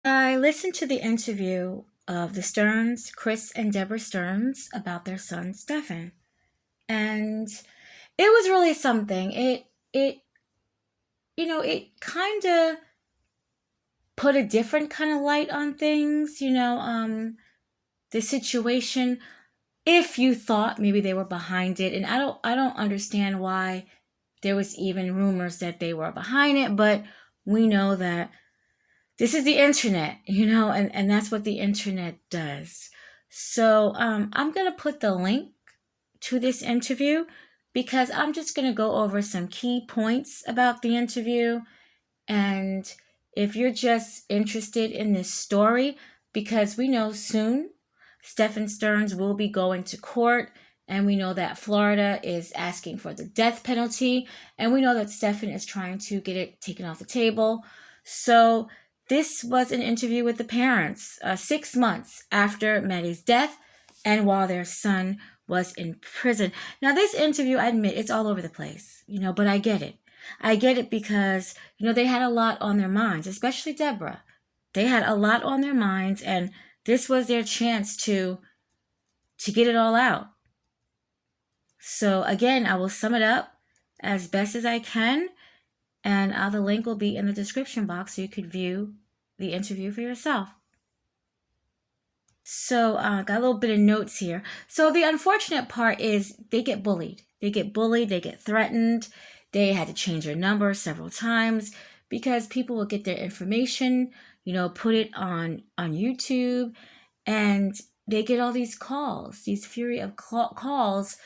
I listened to the interview of the Sterns, Chris and Debra Sterns, about their son Stephan, and it was really something. It kind of put a different kind of light on things. The situation. If you thought maybe they were behind it, and I don't understand why there was even rumors that they were behind it, but we know that this is the internet, and that's what the internet does. So I'm going to put the link to this interview because I'm just going to go over some key points about the interview. And if you're just interested in this story, because we know soon Stephan Sterns will be going to court, and we know that Florida is asking for the death penalty, and we know that Stephan is trying to get it taken off the table. So this was an interview with the parents 6 months after Maddie's death and while their son was in prison. Now, this interview, I admit, it's all over the place, but I get it. I get it because, they had a lot on their minds, especially Debra. They had a lot on their minds, and this was their chance to get it all out. So again, I will sum it up as best as I can, and the link will be in the description box so you could view the interview for yourself. So got a little bit of notes here. So the unfortunate part is they get bullied. They get threatened. They had to change their number several times because people will get their information, put it on YouTube, and they get all these calls, these fury of calls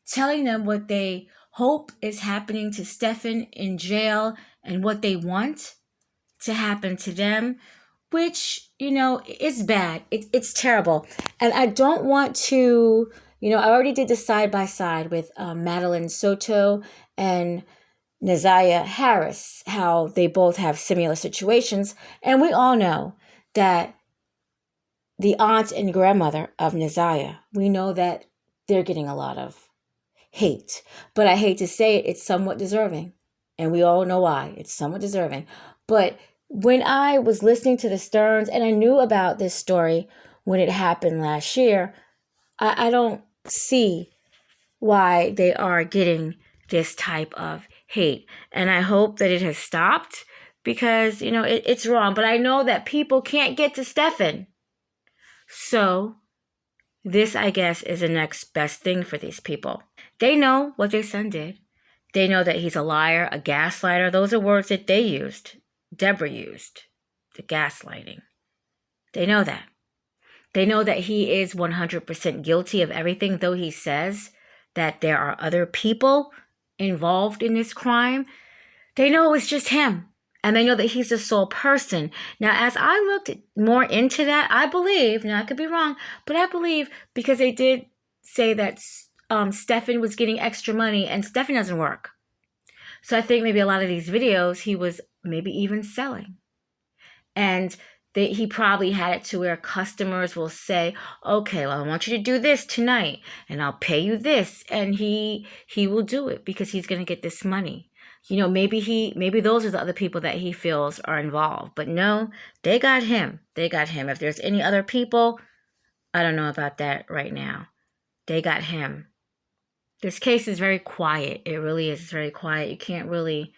telling them what they hope is happening to Stephan in jail and what they want to happen to them, which, is bad. It's terrible. And I don't want to, I already did the side by side with Madeline Soto and Naziah Harris, how they both have similar situations. And we all know that the aunt and grandmother of Naziah, we know that they're getting a lot of hate. But I hate to say it, it's somewhat deserving. And we all know why. It's somewhat deserving. But when I was listening to the Sterns, and I knew about this story when it happened last year, I don't see why they are getting this type of hate. And I hope that it has stopped because, it's wrong. But I know that people can't get to Stephan. So this, I guess, is the next best thing for these people. They know what their son did. They know that he's a liar, a gaslighter. Those are words that they used. Debra used. The gaslighting. They know that. They know that he is 100% guilty of everything, though he says that there are other people involved in this crime. They know it's just him. And they know that he's the sole person. Now, as I looked more into that, I believe, now I could be wrong, but I believe because they did say that Stephan was getting extra money, and Stephan doesn't work. So I think maybe a lot of these videos he was maybe even selling. And he probably had it to where customers will say, okay, well, I want you to do this tonight, and I'll pay you this. And he will do it because he's going to get this money. Maybe those are the other people that he feels are involved. But no, they got him. They got him. If there's any other people, I don't know about that right now. They got him. This case is very quiet. It really is very quiet. You can't really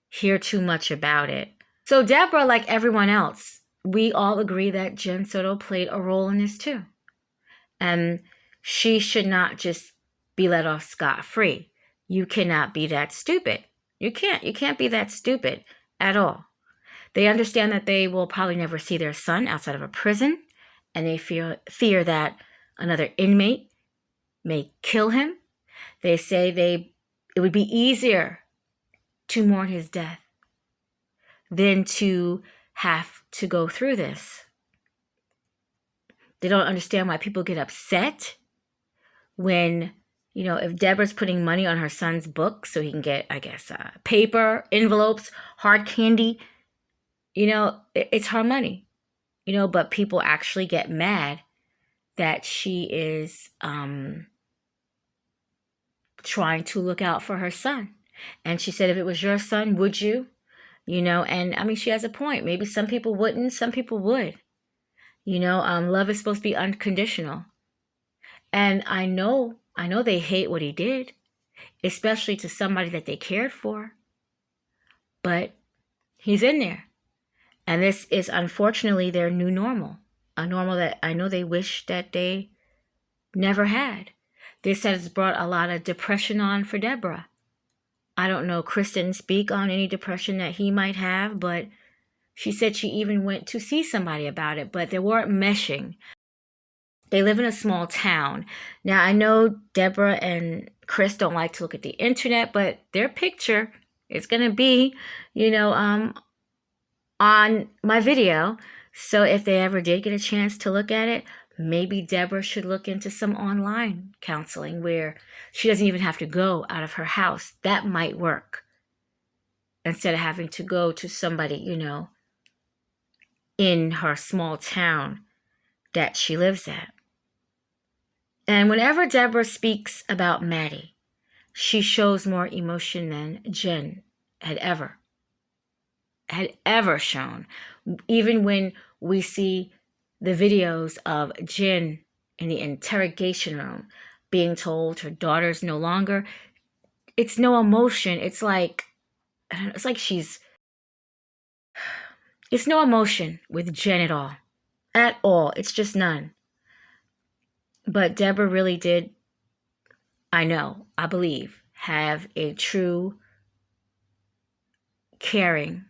hear too much about it. So Debra, like everyone else, we all agree that Jen Soto played a role in this too. And she should not just be let off scot-free. You cannot be that stupid. You can't be that stupid at all. They understand that they will probably never see their son outside of a prison, and they fear that another inmate may kill him. They say it would be easier to mourn his death than to have to go through this. They don't understand why people get upset when, if Debra's putting money on her son's book so he can get, I guess, paper, envelopes, hard candy, it's her money, but people actually get mad that she is trying to look out for her son. And she said, if it was your son, would you? And I mean, she has a point. Maybe some people wouldn't, some people would. Love is supposed to be unconditional. And I know they hate what he did, especially to somebody that they cared for. But he's in there. And this is unfortunately their new normal, a normal that I know they wish that they never had. This has brought a lot of depression on for Debra. I don't know, Chris didn't speak on any depression that he might have, but she said she even went to see somebody about it, but they weren't meshing. They live in a small town. Now, I know Debra and Chris don't like to look at the internet, but their picture is going to be, on my video. So if they ever did get a chance to look at it, maybe Debra should look into some online counseling where she doesn't even have to go out of her house. That might work. Instead of having to go to somebody, in her small town that she lives at. And whenever Debra speaks about Maddie, she shows more emotion than Jen had ever shown. Even when we see the videos of Jen in the interrogation room being told her daughter's no longer, it's no emotion. It's like it's no emotion with Jen at all. At all. It's just none. But Debra really did, I believe, have a true caring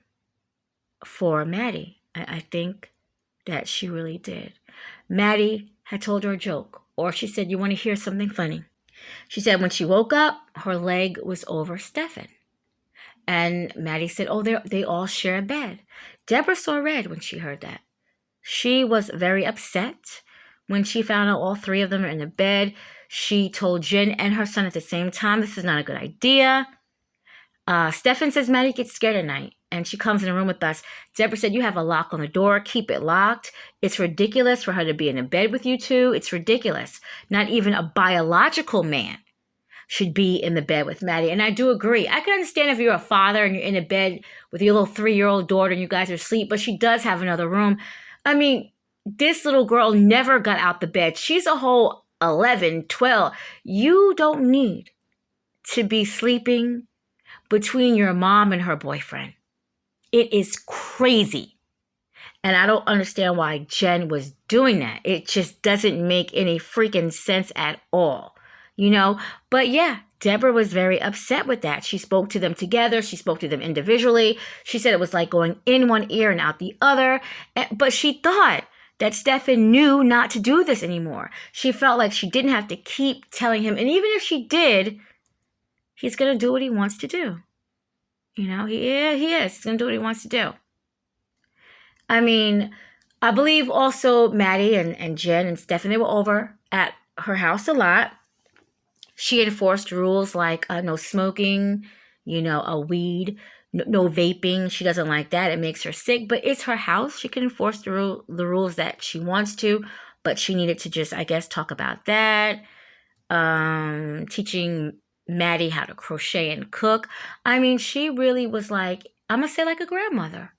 for Maddie. I think that she really did. Maddie had told her a joke, or she said, "You want to hear something funny?" She said when she woke up, her leg was over Stephan. And Maddie said, "Oh, they all share a bed." Debra saw red when she heard that. She was very upset when she found out all three of them are in the bed. She told Jen and her son at the same time, "This is not a good idea." Stephan says Maddie gets scared at night, and she comes in the room with us. Debra said, "You have a lock on the door. Keep it locked. It's ridiculous for her to be in a bed with you two. It's ridiculous. Not even a biological man should be in the bed with Maddie." And I do agree. I can understand if you're a father and you're in a bed with your little 3-year-old daughter and you guys are asleep, but she does have another room. I mean, this little girl never got out the bed. She's a whole 11, 12. You don't need to be sleeping between your mom and her boyfriend. It is crazy. And I don't understand why Jen was doing that. It just doesn't make any freaking sense at all. But yeah, Debra was very upset with that. She spoke to them together. She spoke to them individually. She said it was like going in one ear and out the other. But she thought that Stephan knew not to do this anymore. She felt like she didn't have to keep telling him. And even if she did, he's going to do what he wants to do. He is. He's going to do what he wants to do. I mean, I believe also Maddie and Jen and Stephan, they were over at her house a lot. She enforced rules like no smoking, a weed, no vaping. She doesn't like that. It makes her sick. But it's her house. She can enforce the rules that she wants to. But she needed to just, I guess, talk about that. Teaching Maddie how to crochet and cook. I mean, she really was like, I'm going to say like a grandmother.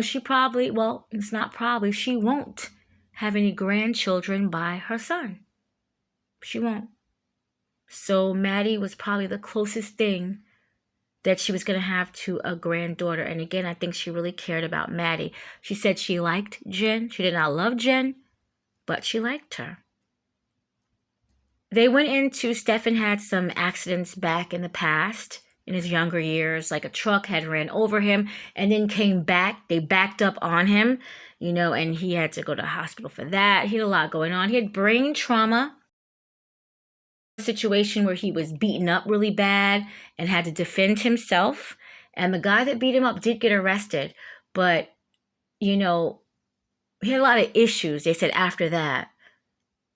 She probably, well, it's not probably, she won't have any grandchildren by her son. She won't. So Maddie was probably the closest thing that she was going to have to a granddaughter. And again, I think she really cared about Maddie. She said she liked Jen. She did not love Jen, but she liked her. They went into, Stephan had some accidents back in the past, in his younger years, like a truck had ran over him and then came back. They backed up on him, and he had to go to the hospital for that. He had a lot going on. He had brain trauma. Situation where he was beaten up really bad and had to defend himself. And the guy that beat him up did get arrested. But, he had a lot of issues, they said, after that.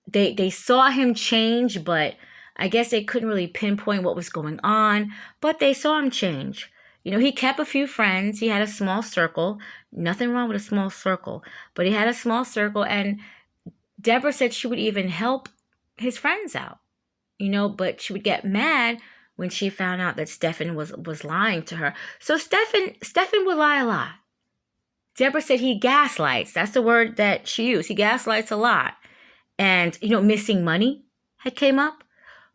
They saw him change, but I guess they couldn't really pinpoint what was going on. But they saw him change. He kept a few friends. He had a small circle. Nothing wrong with a small circle. But he had a small circle. And Debra said she would even help his friends out. But she would get mad when she found out that Stephan was lying to her. So Stephan would lie a lot. Debra said he gaslights. That's the word that she used. He gaslights a lot. And, missing money had came up.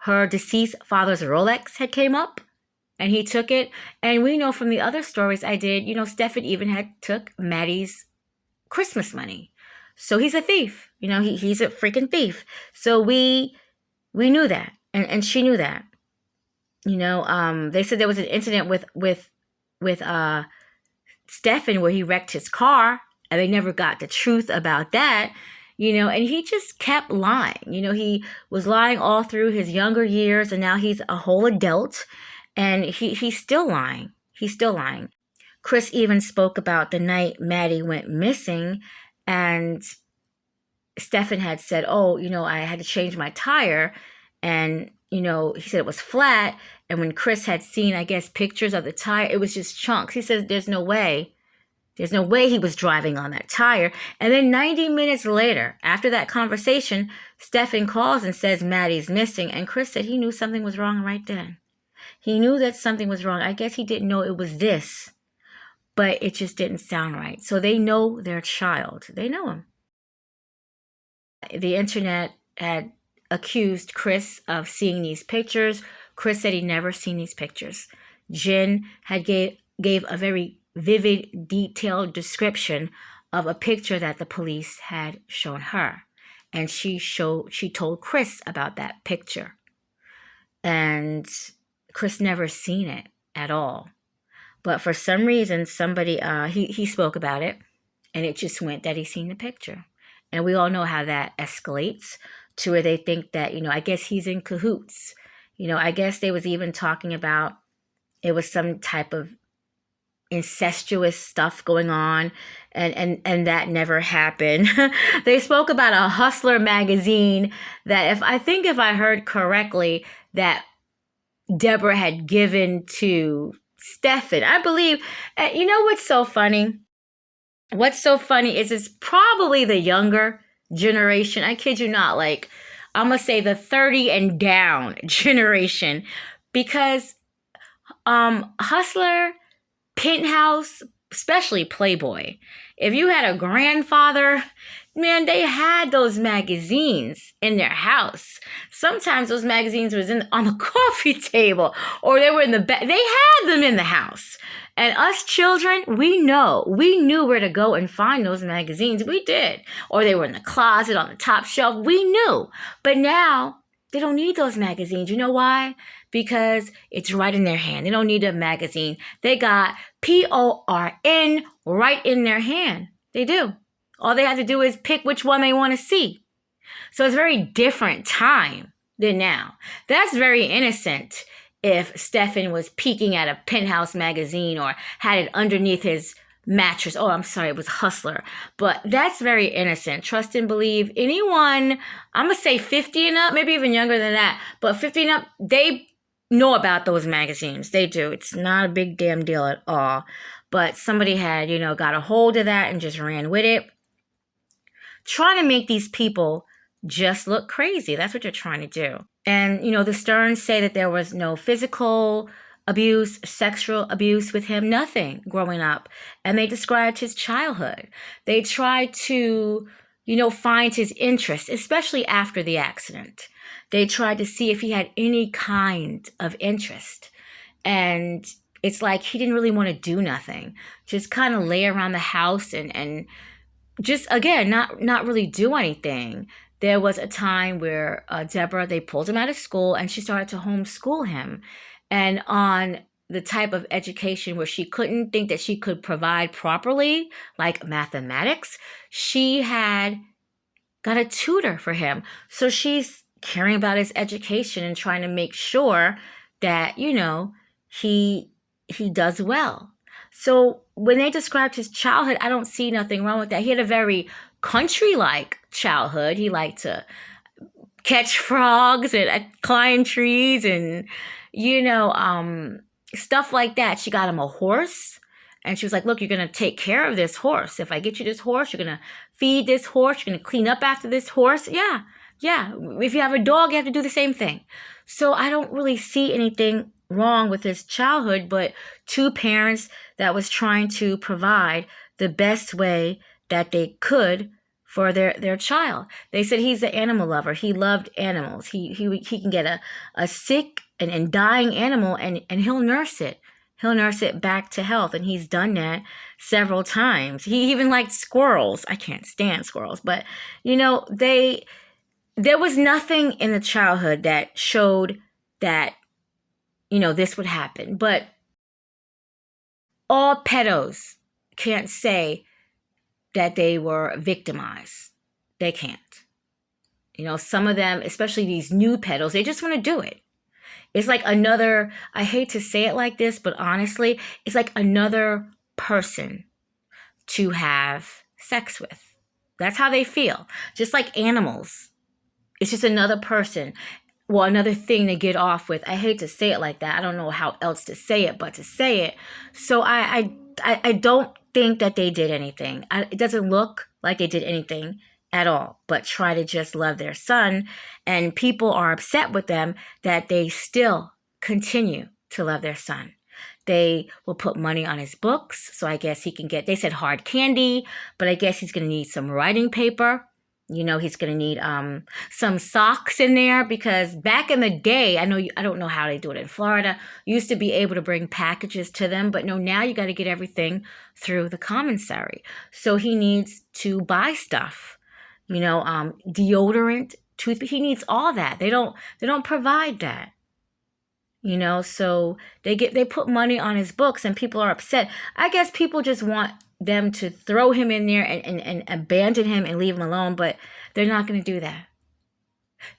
Her deceased father's Rolex had came up, and he took it. And we know from the other stories I did, Stephan even had took Maddie's Christmas money. So he's a thief. He's a freaking thief. So we knew that, and she knew that. They said there was an incident with Stephan where he wrecked his car, and they never got the truth about that. And he just kept lying. He was lying all through his younger years, and now he's a whole adult, and he's still lying. He's still lying. Chris even spoke about the night Maddie went missing, and Stephan had said, I had to change my tire, and, he said it was flat, and when Chris had seen, I guess, pictures of the tire, it was just chunks. He says, there's no way he was driving on that tire. And then 90 minutes later, after that conversation, Stephan calls and says Maddie's missing. And Chris said he knew something was wrong right then. He knew that something was wrong. I guess he didn't know it was this, but it just didn't sound right. So they know their child. They know him. The internet had accused Chris of seeing these pictures. Chris said he never seen these pictures. Jen had gave a very vivid, detailed description of a picture that the police had shown her. And she told Chris about that picture. And Chris never seen it at all. But for some reason, somebody, he spoke about it, and it just went that he seen the picture. And we all know how that escalates to where they think that, I guess he's in cahoots. I guess they was even talking about it was some type of incestuous stuff going on, and that never happened. They spoke about a Hustler magazine that if I heard correctly, that Debra had given to Stephan. I believe, what's so funny? What's so funny is it's probably the younger generation. I kid you not, I'm going to say the 30 and down generation, because Hustler, Penthouse, especially Playboy, if you had a grandfather, man, they had those magazines in their house. Sometimes those magazines was on the coffee table, or they were in the bed. They had them in the house. And us children, we knew where to go and find those magazines. We did. Or they were in the closet on the top shelf. We knew. But now they don't need those magazines. You know why? Because it's right in their hand. They don't need a magazine. They got PORN right in their hand. They do. All they have to do is pick which one they want to see. So it's a very different time than now. That's very innocent if Stephan was peeking at a Penthouse magazine or had it underneath his mattress. Oh, I'm sorry, it was Hustler. But that's very innocent. Trust and believe. Anyone, I'm going to say 50 and up, maybe even younger than that, but 50 and up, they know about those magazines. They do. It's not a big damn deal at all. But somebody had, got a hold of that and just ran with it. Trying to make these people just look crazy. That's what you're trying to do. And, the Sterns say that there was no physical abuse, sexual abuse with him, nothing growing up. And they described his childhood. They tried to, find his interest, especially after the accident. They tried to see if he had any kind of interest. And it's like he didn't really want to do nothing. Just kind of lay around the house and just, again, not really do anything. There was a time where Debra, they pulled him out of school and she started to homeschool him. And on the type of education where she couldn't think that she could provide properly, like mathematics, she had got a tutor for him. So she's caring about his education and trying to make sure that, he does well. So when they described his childhood, I don't see nothing wrong with that. He had a very country-like childhood. He liked to catch frogs and climb trees and, stuff like that. She got him a horse, and she was like, look, you're going to take care of this horse. If I get you this horse, you're going to feed this horse. You're going to clean up after this horse. Yeah. If you have a dog, you have to do the same thing. So I don't really see anything wrong with his childhood, but two parents that was trying to provide the best way that they could for their child. They said he's an animal lover. He loved animals. He can get a sick and dying animal and he'll nurse it. He'll nurse it back to health, and he's done that several times. He even liked squirrels. I can't stand squirrels, but there was nothing in the childhood that showed that this would happen. But all pedos can't say that they were victimized. They can't. Some of them, especially these new pedos, they just want to do it. It's like another, I hate to say it like this, but honestly, it's like another person to have sex with. That's how they feel. Just like animals. It's just another person. Well, another thing to get off with. I hate to say it like that. I don't know how else to say it but to say it. So I don't think that they did anything. It doesn't look like they did anything at all, but try to just love their son. And people are upset with them that they still continue to love their son. They will put money on his books. So I guess he can get, they said hard candy, but I guess he's going to need some writing paper. He's going to need some socks in there, because back in the day, I don't know how they do it in Florida. You used to be able to bring packages to them, but no, now you got to get everything through the commissary. So he needs to buy stuff, deodorant, toothpaste. He needs all that. They don't provide that. So they put money on his books, and people are upset. I guess people just want them to throw him in there and abandon him and leave him alone, but they're not going to do that.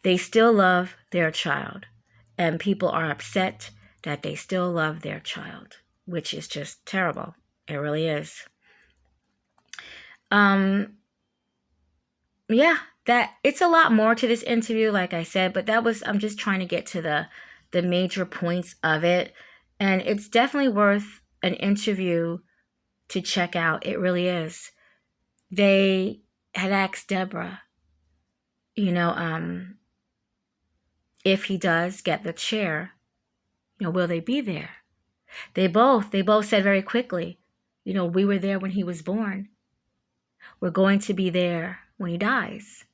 They still love their child, and people are upset that they still love their child, which is just terrible. It really is. Yeah, that it's a lot more to this interview, like I said, but I'm just trying to get to the major points of it, and it's definitely worth an interview to check out. It really is. They had asked Debra, if he does get the chair, will they be there? They both said very quickly, we were there when he was born. We're going to be there when he dies.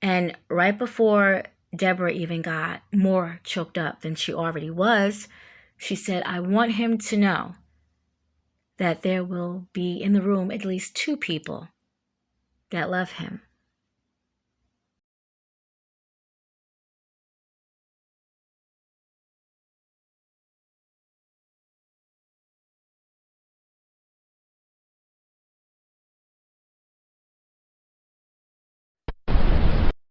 And right before Debra even got more choked up than she already was, she said, I want him to know that there will be in the room at least two people that love him.